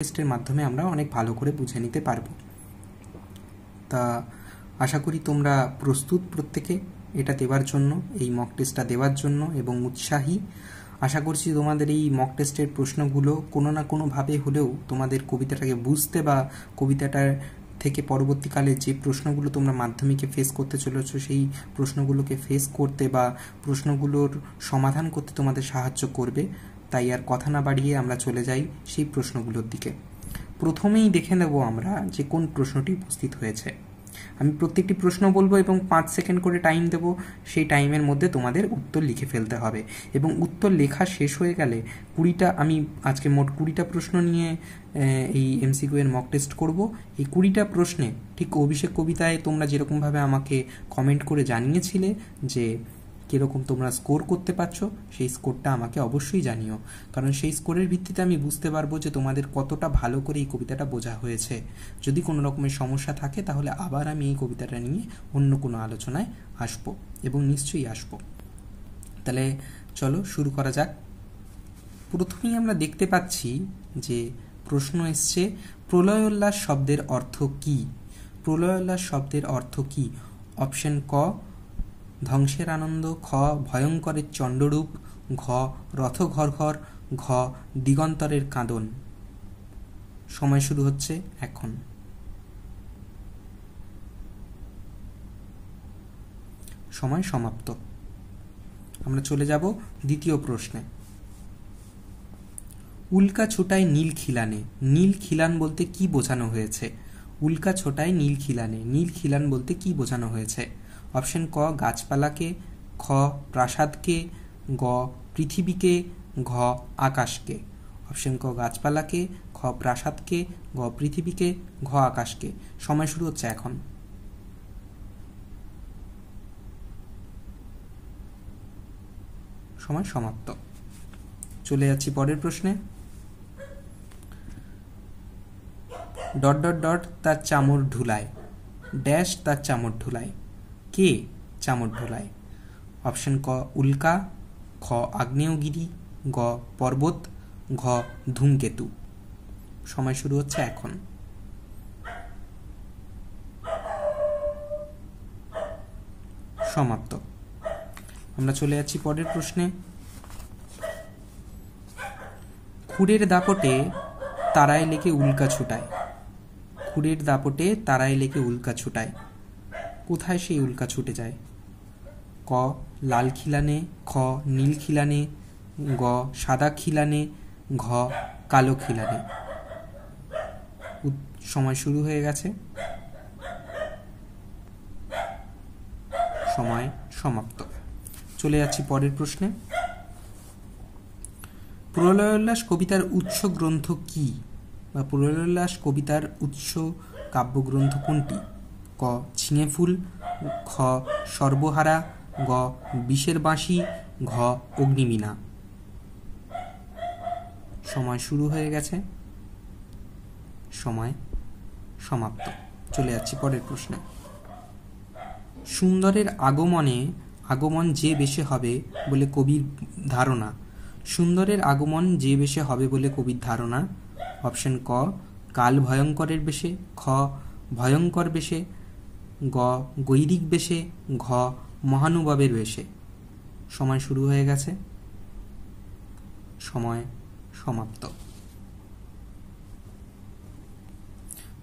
টেস্টের মাধ্যমে আমরা অনেক ভালো করে বুঝে নিতে পারবো। তা আশা করি তোমরা প্রস্তুত প্রত্যেকে এটা দেওয়ার জন্য, এই মক টেস্টটা দেওয়ার জন্য, এবং উৎসাহী। আশা করছি তোমাদের এই মক টেস্টের প্রশ্নগুলো কোনো না কোনোভাবে হলেও তোমাদের কবিতাটাকে বুঝতে বা কবিতাটার থেকে পরবর্তীকালে যে প্রশ্নগুলো তোমরা মাধ্যমিকে ফেস করতে চলেছো সেই প্রশ্নগুলোকে ফেস করতে বা প্রশ্নগুলোর সমাধান করতে তোমাদের সাহায্য করবে। তাই আর কথা না বাড়িয়ে আমরা চলে যাই সেই প্রশ্নগুলোর দিকে। প্রথমেই দেখে নেব আমরা যে কোন প্রশ্নটি উপস্থিত হয়েছে। আমি প্রত্যেকটি প্রশ্ন বলবো এবং 5 সেকেন্ড করে টাইম দেব। সেই টাইমের মধ্যে তোমাদের উত্তর লিখে ফেলতে হবে এবং উত্তর লেখা শেষ হয়ে গেলে 20টা, আমি আজকে মোট 20টা প্রশ্ন নিয়ে এই এমসিকিউ এর মক টেস্ট করব। এই 20টা প্রশ্নে ঠিক অভিষেক কবিতায় তোমরা যেরকমভাবে আমাকে কমেন্ট করে জানিয়েছিলে যে কীরকম তোমরা স্কোর করতে পারছো, সেই স্কোরটা আমাকে অবশ্যই জানিও, কারণ সেই স্কোরের ভিত্তিতে আমি বুঝতে পারবো যে তোমাদের কতটা ভালো করে এই কবিতাটা বোঝা হয়েছে। যদি কোনো রকমের সমস্যা থাকে তাহলে আবার আমি এই কবিতাটা নিয়ে অন্য কোনো আলোচনায় আসবো এবং নিশ্চয়ই আসবো। তাহলে চলো শুরু করা যাক। প্রথমেই আমরা দেখতে পাচ্ছি যে প্রশ্ন এসছে, প্রলয়োল্লাস শব্দের অর্থ কী? প্রলয়োল্লাস শব্দের অর্থ কী? অপশন ক ধ্বংসের আনন্দ, খ ভয়ঙ্করের চণ্ডরূপ, ঘ রথ ঘর ঘর, ঘ দিগন্তরের কাঁদন। সময় শুরু হচ্ছে এখন। সময় সমাপ্ত। আমরা চলে যাব দ্বিতীয় প্রশ্নে। উল্কা ছোটায় নীল খিলানে। নীল খিলান বলতে কি বোঝানো হয়েছে? উল্কা ছোটায় নীল খিলানে, নীল খিলান বলতে কি বোঝানো হয়েছে? অপশন ক গাছপালাকে, খ প্রাসাদকে, গ পৃথিবীকে, ঘ আকাশকে। অপশন ক গাছপালাকে, খ প্রাসাদকে, গ পৃথিবীকে, ঘ আকাশকে। সময় শুরু হচ্ছে এখন। সময় সমাপ্ত। চলে যাচ্ছি পরের প্রশ্নে। ডট ডট ডট তার চামর ঢুলায়, ড্যাশ তার চামর ঢুলায়। কে চামর ঢুলায়? অপশন ক উল্কা, খ আগ্নেয়গিরি, গ পর্বত, ঘ ধূমকেতু। সময় শুরু হচ্ছে এখন। সমাপ্ত। আমরা চলে যাচ্ছি পরের প্রশ্নে। খুরের দাপটে তারায় লেগে উল্কা ছুটায়। খুরের দাপটে তারায় লেগে উল্কা ছুটায়। কোথায় সেই উল্কা ছুটে যায়? ক লাল খিলানে, খ নীল খিলানে, গ সাদা খিলানে, ঘ কালো খিলানে। সময় শুরু হয়ে গেছে। সময় সমাপ্ত। চলে যাচ্ছি পরের প্রশ্নে। প্রলয়োল্লাস কবিতার উৎস গ্রন্থ কি? বা প্রলয়োল্লাস কবিতার উৎস কাব্যগ্রন্থ কোনটি? ক ছিঙে ফুল, খ সর্বহারা, গ বিষের বাঁশি, ঘ অগ্নিবীণা। সময় শুরু হয়ে গেছে। সময় সমাপ্ত। চলে যাচ্ছি পরের প্রশ্নে। সুন্দরের আগমনে আগমন যে বেশে হবে বলে কবির ধারণা। সুন্দরের আগমন যে বেশে হবে বলে কবির ধারণা। অপশন ক কাল ভয়ঙ্করের বেশে, খ ভয়ঙ্কর বেশে, গ গৈরিক বেশে, ঘ মহানুভবের বেশে। সময় শুরু হয়ে গেছে। সময় সমাপ্ত।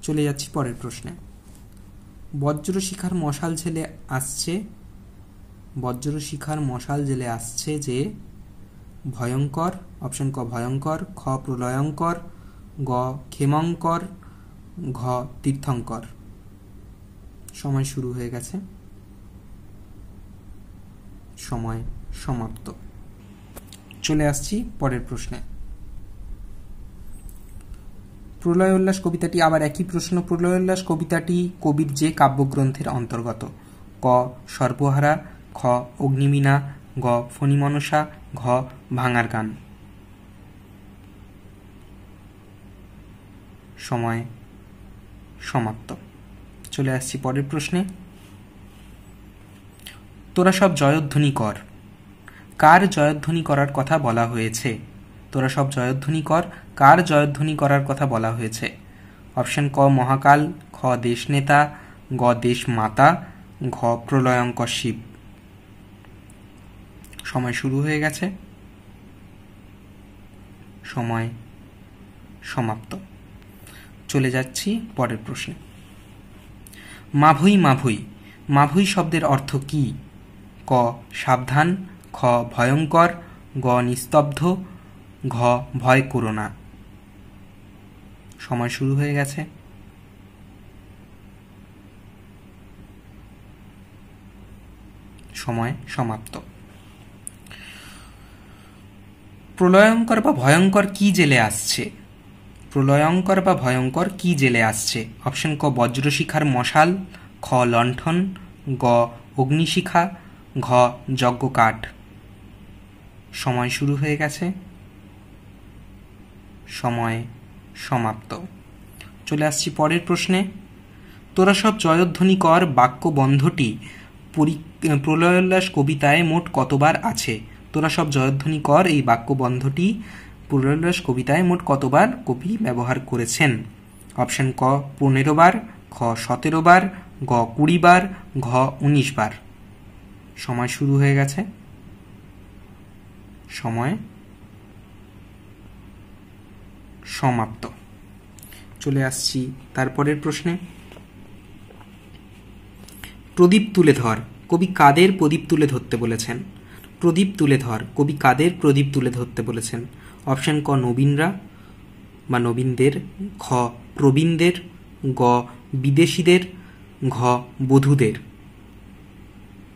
চলে যাচ্ছি পরের প্রশ্নে। বজ্রশিখার মশাল জেলে আসছে, বজ্রশিখার মশাল জেলে আসছে যে ভয়ঙ্কর। অপশন ক ভয়ঙ্কর, খ প্রলয়ঙ্কর, গ ক্ষেমঙ্কর, ঘ তীর্থঙ্কর। সময় শুরু হয়ে গেছে। সময় সমাপ্ত। চলে আসছি পরের প্রশ্নে। প্রলয়োল্লাস কবিতাটি আবার একই প্রশ্ন। প্রলয়োল্লাস কবিতাটি কবির যে কাব্যগ্রন্থের অন্তর্গত? ক সর্বহারা, খ অগ্নিবীণা, গ ফণিমনসা, ঘ ভাঙার গান। সময় সমাপ্ত। চলে আসছি পরের প্রশ্নে। তোরা সব জয়ধ্বনি কর। কার জয়ধ্বনি করার কথা বলা হয়েছে? তোরা সব জয়ধ্বনি কর। কার জয়ধ্বনি করার কথা বলা হয়েছে? অপশন ক মহাকাল, খ দেশনেতা, গ দেশ মাতা, ঘ প্রলয়ঙ্কর শিব। সময় শুরু হয়ে গেছে, সময় সমাপ্ত। চলে যাচ্ছি পরের প্রশ্নে। মাভৈ মাভৈ, মাভৈ শব্দের অর্থ কি? ক সাবধান, খ ভয়ঙ্কর, গ নিস্তব্ধ, ঘ ভয় করো না। সময় শুরু হয়ে গেছে, সময় সমাপ্ত। প্রলয়ঙ্কর বা ভয়ঙ্কর কি জেলে আসছে? প্রলয়ঙ্কর বা ভয়ঙ্কর কি জেলে আসছে? অপশন ক বজ্রশিখার মশাল, খ লণ্ঠন, গ অগ্নিশিখা, ঘ যজ্ঞকাঠ। সময় শুরু হয়ে গেছে, সময় সমাপ্ত। চলে আসছি পরের প্রশ্নে। তোরা সব জয়ধ্বনি কর বাক্য বন্ধটি প্রলয়োল্লাস কবিতায় মোট কতবার আছে? তোরা সব জয়ধ্বনি কর এই বাক্য বন্ধটি প্রলয়োল্লাস কবিতায় মোট কতবার কবি ব্যবহার করেছেন? অপশন ক 15 বার, খ 17 বার, গ 20 বার, ঘ 19 বার। সময় শুরু হয়ে গেছে, সময় সমাপ্ত। চলে আসছি তারপরের প্রশ্নে। প্রদীপ তুলে ধর, কবি কাদের প্রদীপ তুলে ধরতে বলেছেন? প্রদীপ তুলে ধর, কবি কাদের প্রদীপ তুলে ধরতে বলেছেন? অপশন ক নবীনরা বা নবীনদের, খ প্রবীণদের, গ বিদেশিদের, ঘ বধূদের।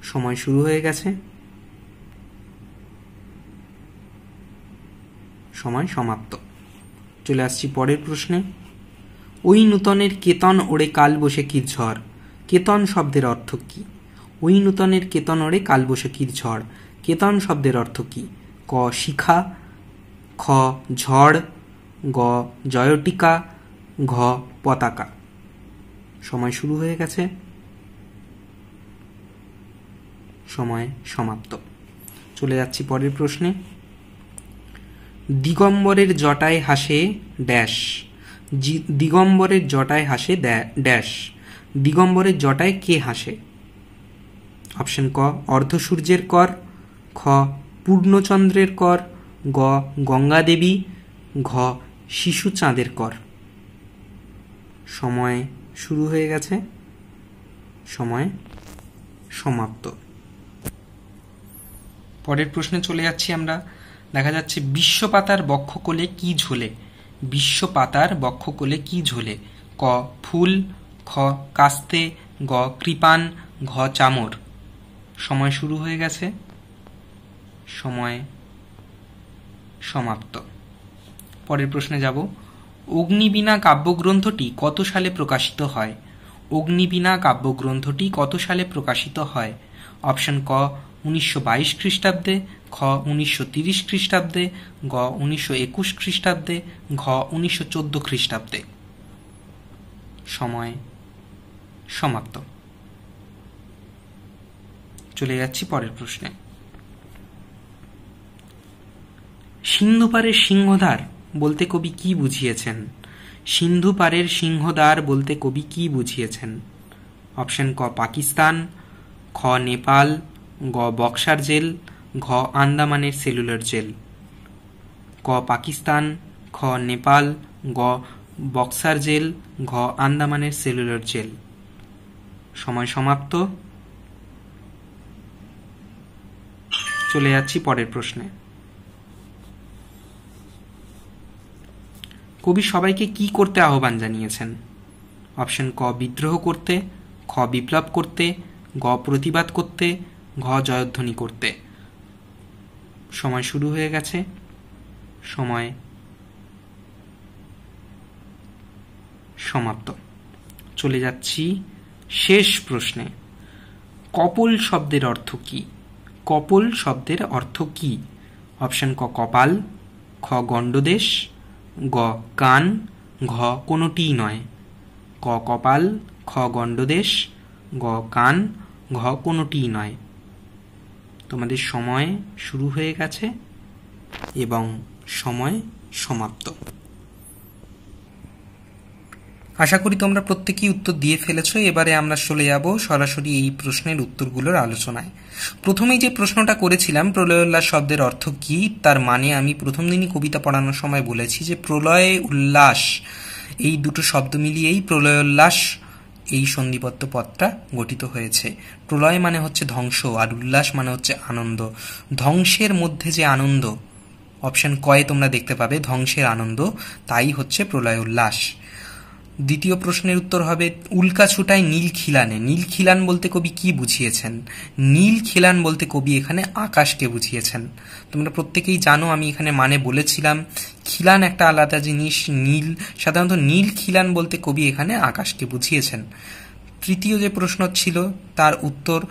সময় শুরু হয়ে গেছে, সময় সমাপ্ত। চলে আসছি পরের প্রশ্নে। ওই নূতনের কেতন ওড়ে কাল বৈশাখীর ঝড়, কেতন শব্দের অর্থ কি? ওই নূতনের কেতন ওড়ে কাল বৈশাখীর ঝড়, কেতন শব্দের অর্থ কি? ক শিখা, খ ঝড়, গ জয়টিকা, ঘ পতাকা। সময় শুরু হয়ে গেছে, সময় সমাপ্ত। চলে যাচ্ছি পরের প্রশ্নে। দিগম্বরের জটায় হাসে ড্যাশ, দিগম্বরের জটায় হাসে ড্যাশ, দিগম্বরের জটায় কে হাসে? অপশন ক অর্ধসূর্যের কর, খ পূর্ণচন্দ্রের কর, গ গঙ্গা দেবী, ঘ শিশু চাঁদের কর। সময় শুরু হয়ে গেছে, সময় সমাপ্ত। পরের প্রশ্নে চলে যাচ্ছি আমরা। দেখা যাচ্ছে বিশ্বপাতার বক্ষকোলে কি ঝোলে? বিশ্বপাতার বক্ষকোলে কি ঝোলে? ক ফুল, খ কাস্তে, গ কৃপান, ঘ চামর। সময় শুরু হয়ে গেছে, সময় সমাপ্ত। পরের প্রশ্নে যাব। অগ্নিবীণা কাব্যগ্রন্থটি কত সালে প্রকাশিত হয়? অগ্নিবীণা কাব্যগ্রন্থটি কত সালে প্রকাশিত হয়? অপশন ক 1922 খ্রিস্টাব্দে, খ 1930 খ্রিস্টাব্দে, গ 1921 খ্রিস্টাব্দে, ঘ 1914 খ্রিস্টাব্দে। সময় সমাপ্ত। চলে যাচ্ছি পরের প্রশ্নে। সিন্ধু পারের সিংহদ্বার বলতে কবি কি বুঝিয়েছেন? সিন্ধু পারের সিংহদ্বার বলতে কবি কি বুঝিয়েছেন? অপশন ক পাকিস্তান, খ নেপাল, গ বক্সার জেল, ঘ আন্দামানের সেলুলার জেল। ক পাকিস্তান, খ নেপাল, গ বক্সার জেল, ঘ আন্দামানের সেলুলার জেল। সময় সমাপ্ত। চলে যাচ্ছি পরের প্রশ্নে। কবি সবাইকে কি করতে আহ্বান জানিয়েছেন? অপশন ক বিদ্রোহ করতে, খ বিপ্লব করতে, গ প্রতিবাদ করতে, ঘ জয়ধ্বনি করতে। সময় শুরু হয়ে গেছে, সময় সমাপ্ত। চলে যাচ্ছি শেষ প্রশ্নে। কপোল শব্দের অর্থ কি? কপোল শব্দের অর্থ কি? অপশন ক কপাল, খ গণ্ডদেশ, গ কান, ঘ কোনোটিই নয়। ক কপাল, খ গণ্ডদেশ, গ কান, ঘ কোনোটিই নয়। তোমাদের সময় শুরু হয়ে গেছে এবং সময় সমাপ্ত। আশা করি তোমরা প্রত্যেকেই উত্তর দিয়ে ফেলেছ। এবারে আমরা চলে যাব সরাসরি এই প্রশ্নের উত্তরগুলোর আলোচনায়। প্রথমেই যে প্রশ্নটা করেছিলাম প্রলয়োল্লাস শব্দের অর্থ কি, তার মানে আমি প্রথম দিনই কবিতা পড়ানোর সময় বলেছি যে প্রলয় উল্লাস এই দুটো শব্দ মিলিয়েই প্রলয়োল্লাস এই সন্ধিবদ্ধ পদটা গঠিত হয়েছে। প্রলয় মানে হচ্ছে ধ্বংস, আর উল্লাস মানে হচ্ছে আনন্দ। ধ্বংসের মধ্যে যে আনন্দ, অপশন কয়ে তোমরা দেখতে পাবে ধ্বংসের আনন্দ, তাই হচ্ছে প্রলয় উল্লাস। দ্বিতীয় প্রশ্নের উত্তর হবে উল্কা ছুটায় নীল খিলানে। নীল খিলান বলতে কবি কি বুঝিয়েছেন? নীল খিলান বলতে কবি এখানে আকাশকে বুঝিয়েছেন। তোমরা প্রত্যেকেই জানো, আমি এখানে মানে বলেছিলাম খিলান একটা আলাদা জিনিস, নীল সাধারণত নীল খিলান বলতে কবি এখানে আকাশকে বুঝিয়েছেন। তৃতীয় যে প্রশ্ন ছিল তার উত্তর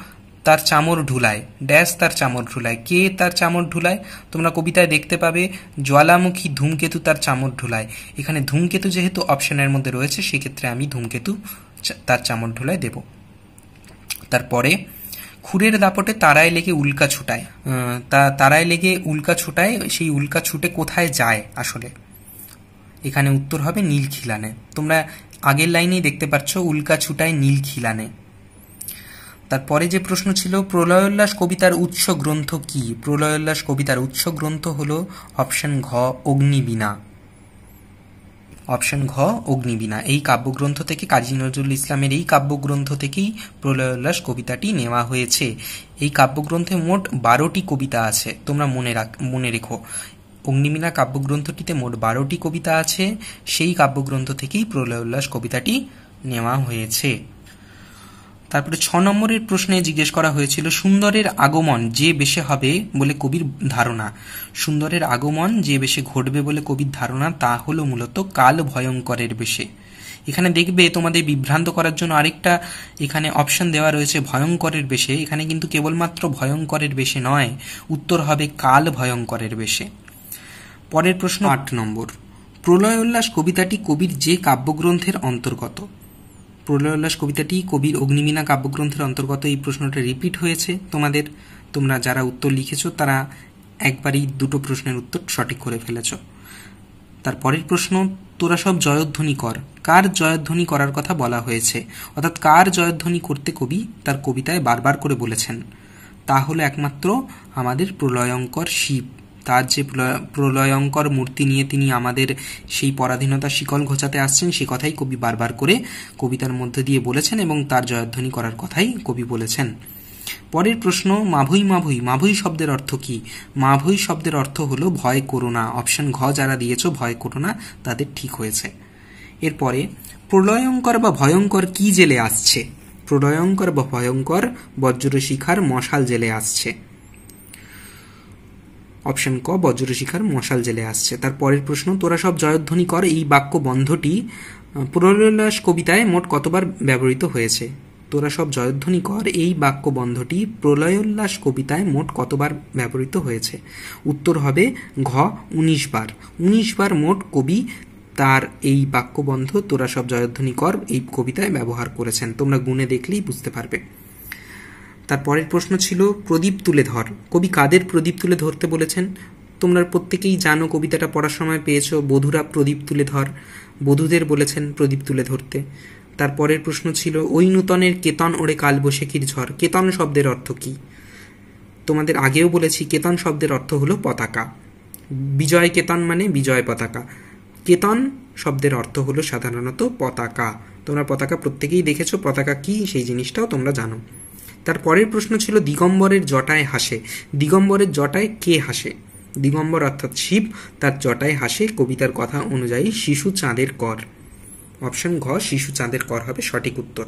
তার চামর ঢুলায়, ড্যাশ তার চামর ঢুলায়। কে তার চামর ঢুলায়? তোমরা কবিতায় দেখতে পাবে জ্বালামুখী ধূমকেতু তার চামর ঢুলায়। এখানে ধূমকেতু যেহেতু অপশনের মধ্যে রয়েছে, সেক্ষেত্রে আমি ধূমকেতু তার চামর ঢুলায় দেব। তারপরে খুরের দাপটে তারায় লেগে উল্কা ছুটায়। তারায় লেগে উল্কা ছুটায়, সেই উল্কা ছুটে কোথায় যায় আসলে? এখানে উত্তর হবে নীল খিলানে। তোমরা আগের লাইনেই দেখতে পাচ্ছ উল্কা ছুটায় নীল খিলানে। তারপরে যে প্রশ্ন ছিল প্রলয়োল্লাস কবিতার উৎস গ্রন্থ কি? প্রলয়োল্লাস কবিতার উৎস গ্রন্থ হল অপশন ঘ অগ্নিবীণা। অপশন ঘ অগ্নিবীণা। এই কাব্যগ্রন্থ থেকে, কাজী নজরুল ইসলামের এই কাব্যগ্রন্থ থেকেই প্রলয়োল্লাস কবিতাটি নেওয়া হয়েছে। এই কাব্যগ্রন্থে মোট 12টি কবিতা আছে, তোমরা মনে রেখো। অগ্নিবীণা কাব্যগ্রন্থটিতে মোট 12টি কবিতা আছে, সেই কাব্যগ্রন্থ থেকেই প্রলয়োল্লাস কবিতাটি নেওয়া হয়েছে। তারপরে 6 নম্বরের প্রশ্নে জিজ্ঞেস করা হয়েছিল সুন্দরের আগমন যে বেশে হবে বলে কবির ধারণা। সুন্দরের আগমন যে বেশে ঘটবে বলে কবির ধারণা, তা হলো মূলত কাল ভয়ঙ্করের বেশে। এখানে দেখবে তোমাদের বিভ্রান্ত করার জন্য আরেকটা এখানে অপশন দেওয়া রয়েছে ভয়ঙ্করের বেশে। এখানে কিন্তু কেবলমাত্র ভয়ঙ্করের বেশে নয়, উত্তর হবে কাল ভয়ঙ্করের বেশে। পরের প্রশ্ন 8 নম্বর, প্রলয়োল্লাস কবিতাটি কবির যে কাব্যগ্রন্থের অন্তর্গত? প্রলয়োল্লাস কবিতাটি কবির অগ্নিবীণা কাব্যগ্রন্থের অন্তর্গত। এই প্রশ্নটা রিপিট হয়েছে তোমাদের। তোমরা যারা উত্তর লিখেছ তারা একবারই দুটো প্রশ্নের উত্তর সঠিক করে ফেলেছ। তারপরের প্রশ্ন তোরা সব জয়ধ্বনি কর। কার জয়ধ্বনি করার কথা বলা হয়েছে? অর্থাৎ কার জয়ধ্বনি করতে কবি তার কবিতায় বারবার করে বলেছেন? তা হলো একমাত্র আমাদের প্রলয়ঙ্কর শিব। তার যে প্রলয়ঙ্কর মূর্তি নিয়ে তিনি আমাদের সেই পরাধীনতার শিকল ঘোচাতে আসছেন, সে কথাই কবি বারবার করে কবিতার মধ্যে দিয়ে বলেছেন এবং তার জয়ধ্বনি করার কথাই কবি বলেছেন। পরের প্রশ্ন মাভৈ মাভৈ। মাভৈ শব্দের অর্থ কি? মাভৈ শব্দের অর্থ হলো ভয় করো না। অপশন ঘ যারা দিয়েছ ভয় করো না, তাদের ঠিক হয়েছে। এরপরে প্রলয়ঙ্কর বা ভয়ঙ্কর কি জেলে আসছে? প্রলয়ঙ্কর বা ভয়ঙ্কর বজ্রশিখার মশাল জেলে আসছে। অপশন ক বজ্রশিখার মশাল জেলে আসছে। তার পরের প্রশ্ন তোরা সব জয়ধ্বনি কর এই বাক্য বন্ধটি প্রলয়োল্লাস কবিতায় মোট কতবার ব্যবহৃত হয়েছে? তোরা সব জয়ধ্বনি কর এই বাক্য বন্ধটি প্রলয়োল্লাস কবিতায় মোট কতবার ব্যবহৃত হয়েছে? উত্তর হবে ঘ 19 বার। 19 বার মোট কবি তার এই বাক্যবন্ধ তোরা সব জয়ধ্বনি কর এই কবিতায় ব্যবহার করেছেন। তোমরা গুণে দেখলেই বুঝতে পারবে। তারপরের প্রশ্ন ছিল প্রদীপ তুলে ধর। কবি কাদের প্রদীপ তুলে ধরতে বলেছেন? তোমরা প্রত্যেকেই জানো, কবিতাটা পড়ার সময় পেয়েছো, বধূরা প্রদীপ তুলে ধর, বধূদের বলেছেন প্রদীপ তুলে ধরতে। তারপরের প্রশ্ন ছিল ওই নূতনের কেতন ওড়ে কালবৈশাখীর ঝড়। কেতন শব্দের অর্থ কি? তোমাদের আগেও বলেছি কেতন শব্দের অর্থ হলো পতাকা। বিজয় কেতন মানে বিজয় পতাকা। কেতন শব্দের অর্থ হলো সাধারণত পতাকা। তোমরা পতাকা প্রত্যেকেই দেখেছো, পতাকা কি সেই জিনিসটাও তোমরা জানো। তার পরের প্রশ্ন ছিল দিগম্বরের জটায় হাসে। দিগম্বরের জটায় কে হাসে? দিগম্বর অর্থাৎ শিব, তার জটায় হাসে কবিতার কথা অনুযায়ী শিশু চাঁদের কর। অপশন ঘ শিশু চাঁদের কর হবে সঠিক উত্তর।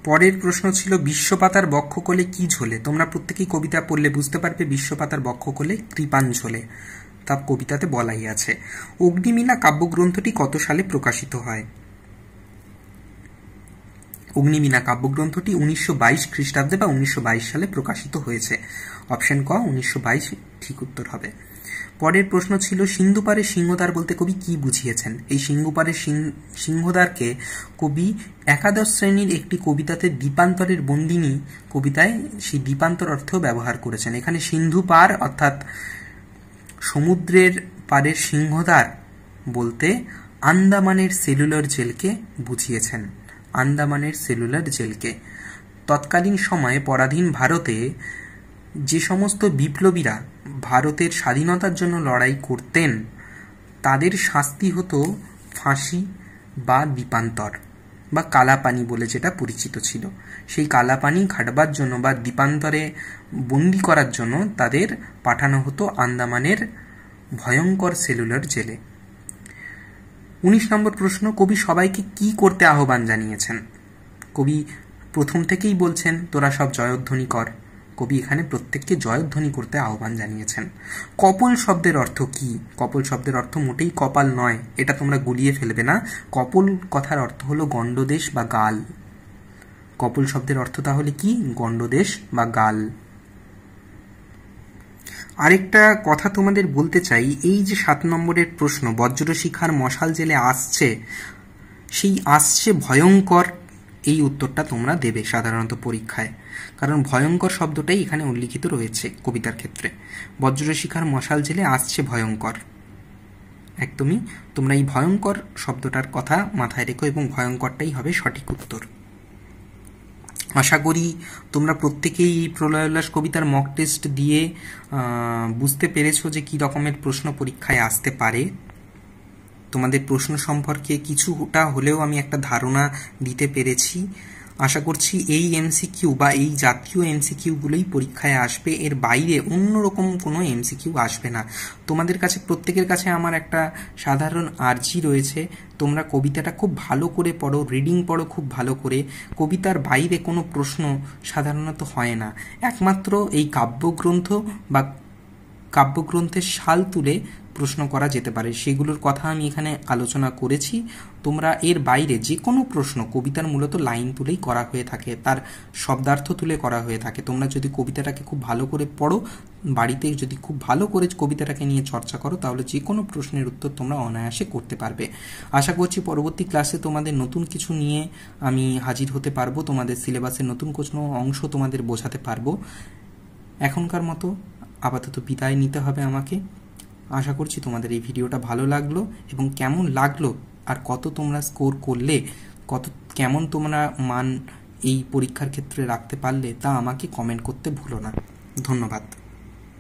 পরের প্রশ্ন ছিল বিশ্বপাতার বক্ষকোলে কি ঝোলে? তোমরা প্রত্যেকেই কবিতা পড়লে বুঝতে পারবে বিশ্বপাতার বক্ষকোলে কৃপাণ ঝোলে, তা কবিতাতে বলাই আছে। অগ্নিবীণা কাব্যগ্রন্থটি কত সালে প্রকাশিত হয়? অগ্নিবীণা কাব্যগ্রন্থটি 1922 খ্রিস্টাব্দে বা 1922 সালে প্রকাশিত হয়েছে। অপশন ক 1922 ঠিক উত্তর হবে। পরের প্রশ্ন ছিল সিন্ধুপাড়ের সিংহদ্বার বলতে কবি কি বুঝিয়েছেন? এই সিংহপাড়ের সিংহদ্বারকে কবি একাদশ শ্রেণীর একটি কবিতাতে দ্বীপান্তরের বন্দিনী কবিতায় সেই দ্বীপান্তর অর্থেও ব্যবহার করেছেন। এখানে সিন্ধুপাড় অর্থাৎ সমুদ্রের পাড়ের সিংহদ্বার বলতে আন্দামানের সেলুলার জেলকে বুঝিয়েছেন। আন্দামানের সেলুলার জেলকে তৎকালীন সময়ে পরাধীন ভারতে যে সমস্ত বিপ্লবীরা ভারতের স্বাধীনতার জন্য লড়াই করতেন তাদের শাস্তি হতো ফাঁসি বা দ্বীপান্তর বা কালাপানি বলে যেটা পরিচিত ছিল। সেই কালাপানি ঘাটবার জন্য বা দ্বীপান্তরে বন্দি করার জন্য তাদের পাঠানো হতো আন্দামানের ভয়ঙ্কর সেলুলার জেলে। 19 নম্বর প্রশ্ন, কবি সবাইকে কি করতে আহ্বান জানিয়েছেন? কবি প্রথম থেকেই বলছেন তোরা সব জয়ধ্বনি কর। কবি এখানে প্রত্যেককে জয়ধ্বনি করতে আহ্বান জানিয়েছেন। কপোল শব্দের অর্থ কি? কপোল শব্দের অর্থ মোটেই কপাল নয়, এটা তোমরা গুলিয়ে ফেলবে না। কপোল কথার অর্থ হলো গণ্ডদেশ বা গাল। কপোল শব্দের অর্থ তাহলে কি? গণ্ডদেশ বা গাল। আরেকটা কথা তোমাদের বলতে চাই, এই যে 7 নম্বরের প্রশ্ন বজ্রশিখার মশাল জেলে আসছে, সেই আসছে ভয়ঙ্কর, এই উত্তরটা তোমরা দেবে সাধারণত পরীক্ষায়, কারণ ভয়ঙ্কর শব্দটাই এখানে উল্লিখিত রয়েছে কবিতার ক্ষেত্রে। বজ্রশিখার মশাল জেলে আসছে ভয়ঙ্কর, একদমই তোমরা এই ভয়ঙ্কর শব্দটার কথা মাথায় রেখো এবং ভয়ঙ্করটাই হবে সঠিক উত্তর। আশা করি তোমরা প্রত্যেকেই এই প্রলয় উল্লাস কবিতার মক টেস্ট দিয়ে বুঝতে পেরেছো যে কি রকমের প্রশ্ন পরীক্ষায় আসতে পারে। তোমাদের প্রশ্ন সম্পর্কে কিছুটা হলেও আমি একটা ধারণা দিতে পেরেছি। আশা করছি এই এমসিকিউ বা এই জাতীয় এমসিকিউগুলোই পরীক্ষায় আসবে, এর বাইরে অন্যরকম কোনো এমসিকিউ আসবে না। তোমাদের কাছে প্রত্যেকের কাছে আমার একটা সাধারণ আর্জি রয়েছে, তোমরা কবিতাটা খুব ভালো করে পড়ো, রিডিং পড়ো খুব ভালো করে। কবিতার বাইরে কোনো প্রশ্ন সাধারণত হয় না, একমাত্র এই কাব্যগ্রন্থ বা কাব্যগ্রন্থের সাল তুলে প্রশ্ন করা যেতে পারে, সেগুলোর কথা আমি এখানে আলোচনা করেছি। তোমরা এর বাইরে যে কোনো প্রশ্ন কবিতার মূলত লাইন তুলেই করা হয়ে থাকে, তার শব্দার্থ তুলে করা হয়ে থাকে। তোমরা যদি কবিতাটাকে খুব ভালো করে পড়ো, বাড়িতে যদি খুব ভালো করে কবিতাটাকে নিয়ে চর্চা করো, তাহলে যে কোনো প্রশ্নের উত্তর তোমরা অনায়াসে করতে পারবে। আশা করছি পরবর্তী ক্লাসে তোমাদের নতুন কিছু নিয়ে আমি হাজির হতে পারবো, তোমাদের সিলেবাসের নতুন কোনো অংশ তোমাদের বোঝাতে পারবো। এখনকার মতো আপাতত বিদায় নিতে হবে আমাকে। আশা করছি তোমাদের এই ভিডিওটা ভালো লাগলো, এবং কেমন লাগলো আর কত তোমরা স্কোর করলে, কেমন তোমরা মান এই পরীক্ষার ক্ষেত্রে রাখতে পারলে তা আমাকে কমেন্ট করতে ভুলো না। ধন্যবাদ।